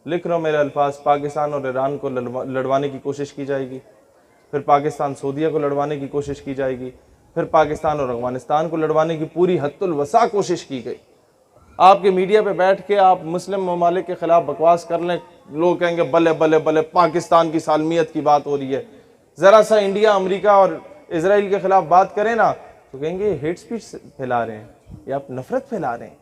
लिख रहा हूँ मेरे अल्फाज, पाकिस्तान और ईरान को लड़वाने की कोशिश की जाएगी, फिर पाकिस्तान सऊदीया को लड़वाने की कोशिश की जाएगी, फिर पाकिस्तान और अफगानिस्तान को लड़वाने की पूरी हद्दुल वसा कोशिश की गई। आपके मीडिया पे बैठ के आप मुस्लिम ममालिक के खिलाफ बकवास कर लें, लोग कहेंगे बल्ले बल्ले बल्ले पाकिस्तान की सालमियत की बात हो रही है। ज़रा सा इंडिया, अमेरिका और इसराइल के खिलाफ बात करें ना तो कहेंगे हेट स्पीच फैला रहे हैं, या आप नफरत फैला रहे हैं।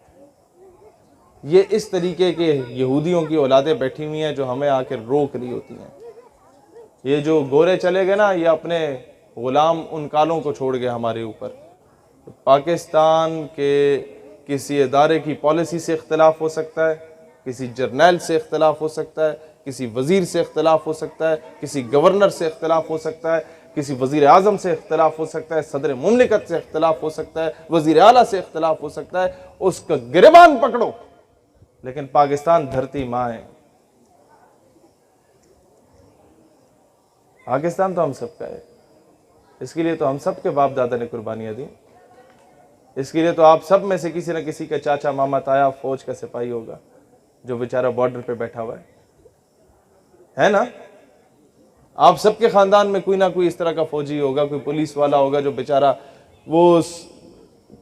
ये इस तरीके के यहूदियों की औलादें बैठी हुई हैं जो हमें आके रोक रही होती हैं। ये जो गोरे चले गए ना, ये अपने गुलाम उन कालों को छोड़ गए हमारे ऊपर। पाकिस्तान के किसी इदारे की पॉलिसी से इख्तलाफ हो सकता है, किसी जर्नैल से इख्तलाफ हो सकता है, किसी वज़ीर से इख्तलाफ हो सकता है, किसी गवर्नर से इख्तलाफ हो सकता है, किसी वज़ीर आज़म से इख्तलाफ हो सकता है, सदर मुमलिकत से इख्तलाफ हो सकता है, वज़ीर आला से इख्तलाफ हो सकता है। उसका गिरबान पकड़ो, लेकिन पाकिस्तान धरती माँ है। पाकिस्तान तो हम सबका है, इसके लिए तो हम सब के बाप दादा ने कुर्बानियाँ दी। इसके लिए तो आप सब में से किसी न किसी का चाचा मामा ताया फौज का सिपाही होगा जो बेचारा बॉर्डर पे बैठा हुआ है ना। आप सबके खानदान में कोई ना कोई इस तरह का फौजी होगा, कोई पुलिस वाला होगा जो बेचारा वो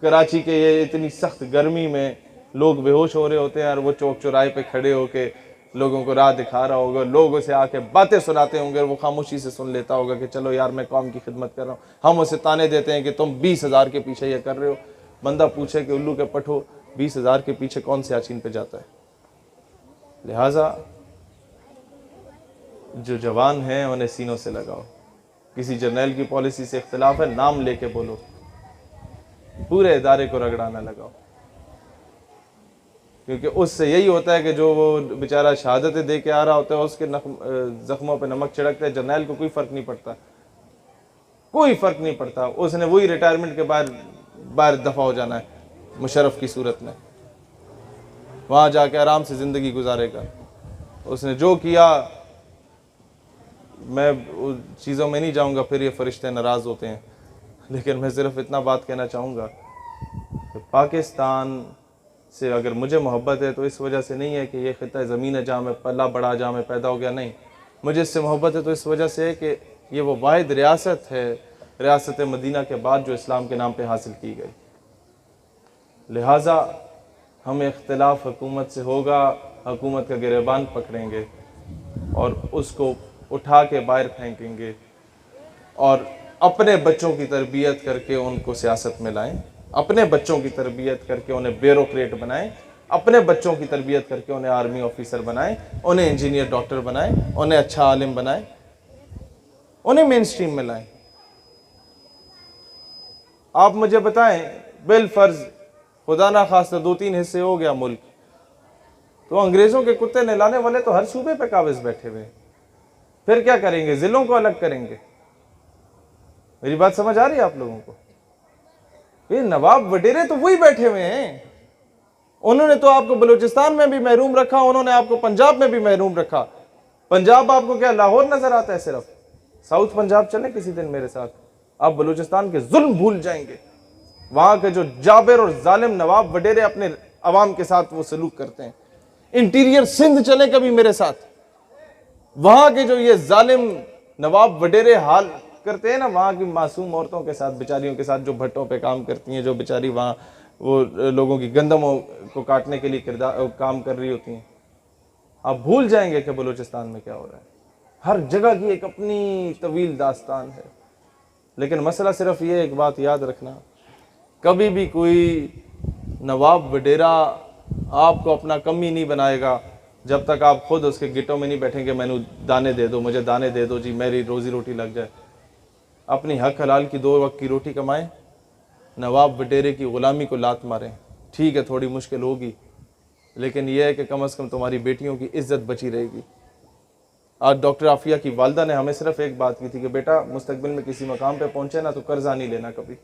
कराची के ये इतनी सख्त गर्मी में लोग बेहोश हो रहे होते हैं और वो चौक चौराहे पे खड़े होके लोगों को राह दिखा रहा होगा, लोगों से आके बातें सुनाते होंगे, वो खामोशी से सुन लेता होगा कि चलो यार मैं कौम की खिदमत कर रहा हूँ। हम उसे ताने देते हैं कि तुम 20,000 के पीछे ये कर रहे हो। बंदा पूछे कि उल्लू के पठो 20,000 के पीछे कौन से याचीन पे जाता है। लिहाजा जो जवान हैं उन्हें सीनों से लगाओ। किसी जर्नैल की पॉलिसी से इख्तलाफ है, नाम लेके बोलो, पूरे इदारे को रगड़ाना लगाओ, क्योंकि उससे यही होता है कि जो वो बेचारा शहादतें दे के आ रहा होता है उसके जख्मों पे नमक छिड़कते हैं। जर्नैल को कोई फ़र्क नहीं पड़ता, कोई फ़र्क नहीं पड़ता। उसने वही रिटायरमेंट के बाहर दफ़ा हो जाना है मुशर्रफ की सूरत में, वहाँ जाके आराम से ज़िंदगी गुजारेगा। उसने जो किया, मैं उन चीज़ों में नहीं जाऊँगा, फिर ये फरिश्ते नाराज़ होते हैं, लेकिन मैं सिर्फ इतना बात कहना चाहूँगा कि पाकिस्तान से अगर मुझे मोहब्बत है तो इस वजह से नहीं है कि ये ख़िता ज़मीन है जहाँ में पला बड़ा, जहाँ में पैदा हो गया, नहीं। मुझे इससे मोहब्बत है तो इस वजह से है कि ये वो वाहिद रियासत है, रियासत मदीना के बाद, जो इस्लाम के नाम पे हासिल की गई। लिहाजा हम इख्तिलाफ हुकूमत से होगा, हुकूमत का गिरबान पकड़ेंगे और उसको उठा के बाहर फेंकेंगे और अपने बच्चों की तरबियत करके उनको सियासत में लाएं, अपने बच्चों की तरबियत करके उन्हें ब्यूरोक्रेट बनाएं, अपने बच्चों की तरबियत करके उन्हें आर्मी ऑफिसर बनाएं, उन्हें इंजीनियर डॉक्टर बनाएं, उन्हें अच्छा आलिम बनाएं, उन्हें मेन स्ट्रीम में लाएं। आप मुझे बताएं, बिल फर्ज खुदा ना खास्ता 2-3 हिस्से हो गया मुल्क, तो अंग्रेज़ों के कुत्ते नहलाने वाले तो हर सूबे पे काबिज बैठे हुए, फिर क्या करेंगे? ज़िलों को अलग करेंगे। मेरी बात समझ आ रही है आप लोगों को? ये नवाब वडेरे तो वही बैठे हुए हैं। उन्होंने तो आपको बलूचिस्तान में भी महरूम रखा, उन्होंने आपको पंजाब में भी महरूम रखा। पंजाब आपको क्या लाहौर नजर आता है सिर्फ? साउथ पंजाब चले किसी दिन मेरे साथ, आप बलूचिस्तान के जुल्म भूल जाएंगे। वहां के जो जाबिर और जालिम नवाब वडेरे अपने अवाम के साथ वो सलूक करते हैं। इंटीरियर सिंध चले कभी मेरे साथ, वहां के जो ये जालिम नवाब वडेरे हाल करते हैं ना, वहाँ की मासूम औरतों के साथ, बेचारियों के साथ, जो भट्टों पे काम करती हैं, जो बेचारी वहाँ वो लोगों की गंदमों को काटने के लिए काम कर रही होती हैं। आप भूल जाएंगे कि बलूचिस्तान में क्या हो रहा है। हर जगह की एक अपनी तवील दास्तान है। लेकिन मसला सिर्फ ये, एक बात याद रखना, कभी भी कोई नवाब वडेरा आपको अपना कमी नहीं बनाएगा जब तक आप खुद उसके गिटों में नहीं बैठेंगे, मैंने दाने दे दो, मुझे दाने दे दो जी, मेरी रोज़ी रोटी लग जाए। अपनी हक हलाल की 2 वक्त की रोटी कमाएं, नवाब वडेरे की ग़ुलामी को लात मारें। ठीक है, थोड़ी मुश्किल होगी, लेकिन यह है कि कम से कम तुम्हारी बेटियों की इज्जत बची रहेगी। आज डॉक्टर आफिया की वालदा ने हमें सिर्फ एक बात की थी कि बेटा मुस्तकबिल में किसी मकाम पे पहुंचे ना तो कर्जा नहीं लेना कभी।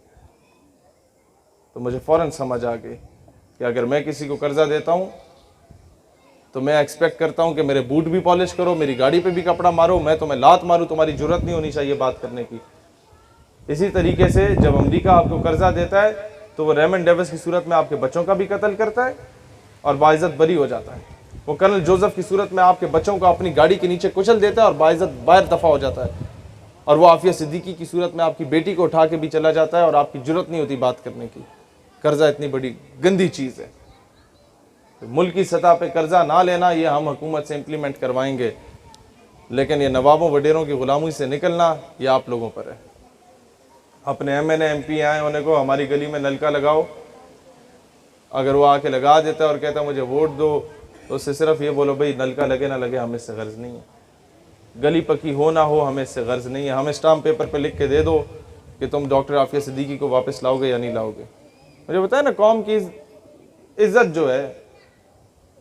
तो मुझे फ़ौरन समझ आ गई कि अगर मैं किसी को कर्जा देता हूँ तो मैं एक्सपेक्ट करता हूँ कि मेरे बूट भी पॉलिश करो, मेरी गाड़ी पे भी कपड़ा मारो, मैं तुम्हें लात मारूँ, तुम्हारी जरूरत नहीं होनी चाहिए बात करने की। इसी तरीके से जब अमेरिका आपको कर्जा देता है तो वो रेमंड डेविस की सूरत में आपके बच्चों का भी कत्ल करता है और बाइज्जत बरी हो जाता है। वो कर्नल जोसेफ की सूरत में आपके बच्चों को अपनी गाड़ी के नीचे कुचल देता है और बाइज्जत बाहर दफा हो जाता है। और वो आफिया सिद्दीकी की सूरत में आपकी बेटी को उठा के भी चला जाता है और आपकी जरूरत नहीं होती बात करने की। कर्जा इतनी बड़ी गंदी चीज़ है। तो मुल्क की सतह पे कर्जा ना लेना ये हम हुकूमत से इम्प्लीमेंट करवाएंगे, लेकिन ये नवाबों वडेरों की गुलामी से निकलना ये आप लोगों पर है। अपने MNA MP आए उन्हें को हमारी गली में नलका लगाओ, अगर वो आके लगा देता है और कहता है मुझे वोट दो, तो उससे सिर्फ ये बोलो भाई नलका लगे ना लगे हमें इससे गर्ज नहीं है, गली पक्की हो ना हो हमें इससे गर्ज नहीं है, हमें स्टाम्प पेपर पे लिख के दे दो कि तुम डॉक्टर आफिया सिद्दीकी को वापस लाओगे या नहीं लाओगे। मुझे बताया ना, कौम की इज्जत जो है,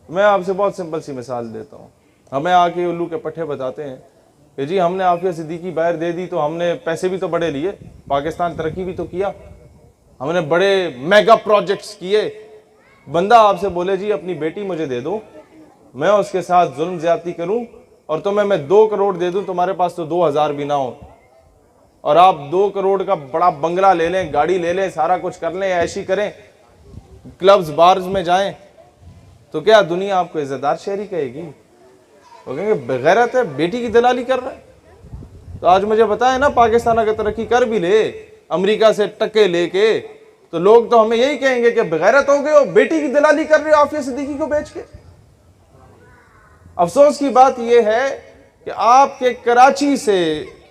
मैं आपसे बहुत सिंपल सी मिसाल देता हूँ। हमें आके उल्लू के पट्टे बताते हैं कि जी हमने आफिया सिद्दीकी बाहर दे दी तो हमने पैसे भी तो बड़े लिए, पाकिस्तान तरक्की भी तो किया, हमने बड़े मेगा प्रोजेक्ट्स किए। बंदा आपसे बोले जी अपनी बेटी मुझे दे दो, मैं उसके साथ जुल्म ज्यादती करूं और तुम्हें मैं 2 करोड़ दे दूं, तुम्हारे पास तो 2000 भी ना हो, और आप 2 करोड़ का बड़ा बंगला ले लें, गाड़ी ले लें, सारा कुछ कर लें, ऐशी करें, क्लब्स बार्स में जाएं, तो क्या दुनिया आपको इज्जतदार शहरी कहेगी? वो कहेंगे बेगैरत है, बेटी की दलाली कर रहा है। तो आज मुझे बताएं ना, पाकिस्तान अगर तरक्की कर भी ले अमेरिका से टक्के लेके, तो लोग तो हमें यही कहेंगे कि बेगैरत हो गए हो, बेटी की दलाली कर रहे हो आफिया सिद्दीकी को बेच के। अफसोस की बात यह है कि आपके कराची से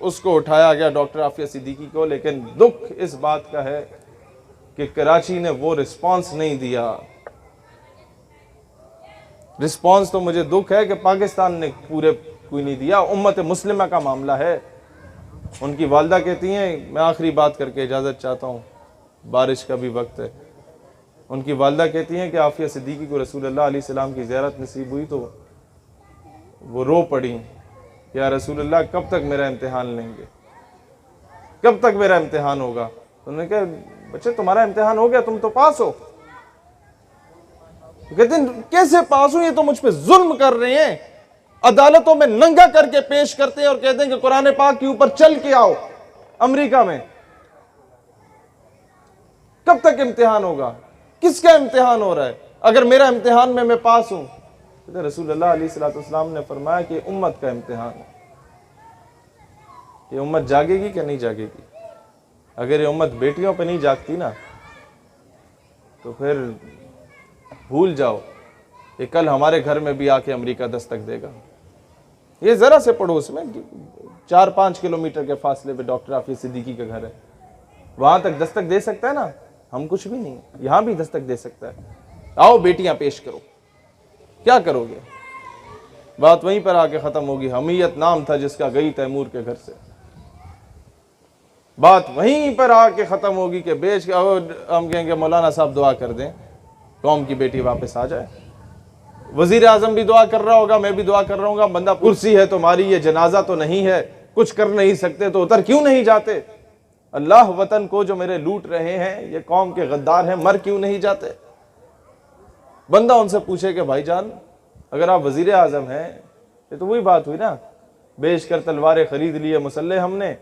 उसको उठाया गया डॉक्टर आफिया सिद्दीकी को, लेकिन दुख इस बात का है कि कराची ने वो रिस्पांस नहीं दिया। रिस्पांस तो मुझे दुख है कि पाकिस्तान ने पूरे कोई नहीं दिया। उम्मत मुस्लिमा का मामला है। उनकी वालदा कहती हैं, मैं आखिरी बात करके इजाज़त चाहता हूँ, बारिश का भी वक्त है। उनकी वालदा कहती हैं कि आफिया सिद्दीकी को रसूलुल्लाह अलैहि सलाम की ज़ियारत नसीब हुई तो वो रो पड़ी, या रसूलुल्लाह कब तक मेरा इम्तिहान लेंगे, कब तक मेरा इम्तिहान होगा? तो उन्होंने कहा बच्चे तुम्हारा इम्तिहान हो गया, तुम तो पास हो। तो कहते हैं कैसे पास हो, ये तो मुझ पे जुल्म कर रहे हैं, अदालतों में नंगा करके पेश करते हैं और कहते हैं कि कुरान पाक के ऊपर चल के आओ अमेरिका में। कब तक इम्तिहान होगा? किसका इम्तिहान हो रहा है? अगर मेरा इम्तिहान में मैं पास हूं, तो रसूलुल्लाह अलैहिस्सलाम ने फरमाया कि उम्मत का इम्तिहान है, ये उम्मत जागेगी क्या नहीं जागेगी। अगर ये उम्मत बेटियों पे नहीं जागती ना, तो फिर भूल जाओ कि कल हमारे घर में भी आके अमेरिका दस्तक देगा। ये जरा से पड़ोस में 4-5 किलोमीटर के फासले पे डॉक्टर आफिया सिद्दीकी का घर है, वहां तक दस्तक दे सकता है ना। हम कुछ भी नहीं, यहां भी दस्तक दे सकता है। आओ बेटियां पेश करो, क्या करोगे? बात वहीं पर आके खत्म होगी। हमीयत नाम था जिसका गई तैमूर के घर से, बात वहीं पर आके खत्म होगी कि बेच के हम कहेंगे मौलाना साहब दुआ कर दें कौम की बेटी वापस आ जाए। वजीर आजम भी दुआ कर रहा होगा, मैं भी दुआ कर रहा हूँ। बंदा कुर्सी है तुम्हारी, ये जनाजा तो नहीं है, कुछ कर नहीं सकते तो उतर क्यों नहीं जाते? अल्लाह वतन को जो मेरे लूट रहे हैं, ये कौम के गद्दार हैं, मर क्यों नहीं जाते? बंदा उनसे पूछे कि भाईजान अगर आप वजीर आजम हैं, ये तो वही बात हुई ना, बेच कर तलवारें खरीद लिए मुसल्ले हमने,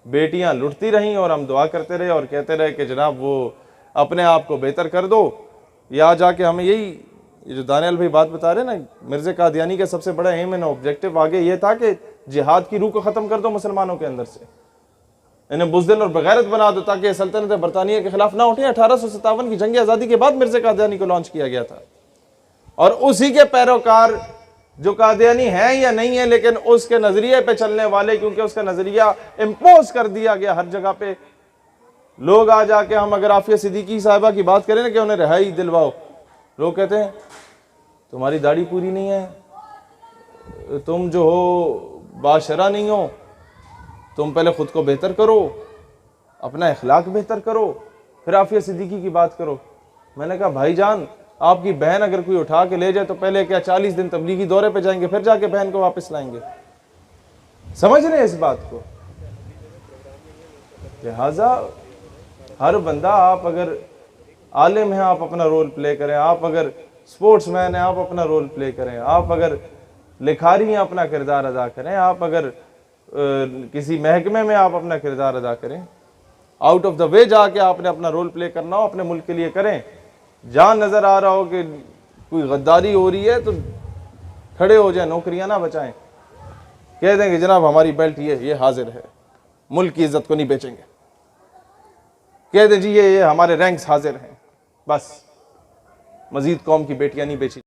बेटियां लुटती रहीं और हम दुआ करते रहे और कहते रहे कि जनाब वो अपने आप को बेहतर कर दो। या जाके हमें यही, ये जो दानियाल भाई बात बता रहे ना, मिर्ज़ा कादियानी का सबसे बड़ा एम एंड ऑब्जेक्टिव आगे ये था कि जिहाद की रूह को ख़त्म कर दो मुसलमानों के अंदर से, इन्हें बुज़दिल और बगैरत बना दो ताकि सल्तनत बरतानिया के खिलाफ ना उठे। 1857 की जंग आज़ादी के बाद मिर्ज़ा कादियानी को लॉन्च किया गया था, और उसी के पैरोकार जो कादियानी है या नहीं है, लेकिन उसके नजरिए पे चलने वाले, क्योंकि उसका नजरिया इम्पोज कर दिया गया हर जगह पे। लोग आ जाके, हम अगर आफिया सिद्दीकी साहिबा की बात करें ना कि उन्हें रिहाई दिलवाओ, लोग कहते हैं तुम्हारी दाढ़ी पूरी नहीं है, तुम जो हो बाशरा नहीं हो, तुम पहले खुद को बेहतर करो, अपना इखलाक बेहतर करो, फिर आफिया सिद्दीकी की बात करो। मैंने कहा भाईजान, आपकी बहन अगर कोई उठा के ले जाए तो पहले क्या 40 दिन तबलीगी दौरे पे जाएंगे, फिर जाके बहन को वापस लाएंगे? समझ रहे हैं इस बात को? लिहाजा हर बंदा, आप अगर आलिम हैं आप अपना रोल प्ले करें, आप अगर स्पोर्ट्समैन हैं आप अपना रोल प्ले करें, आप अगर लिखारी हैं अपना किरदार अदा करें, आप अगर किसी महकमे में आप अपना किरदार अदा करें, आउट ऑफ द वे जाके आपने अपना रोल प्ले करना हो, अपने मुल्क के लिए करें। जहाँ नज़र आ रहा हो कि कोई गद्दारी हो रही है तो खड़े हो जाए, नौकरियां ना बचाएं, कह देंगे जनाब हमारी बेल्ट ये हाजिर है, मुल्क की इज्जत को नहीं बेचेंगे, कह दें जी ये हमारे रैंक्स हाजिर हैं, बस मजीद कौम की बेटियां नहीं बेची।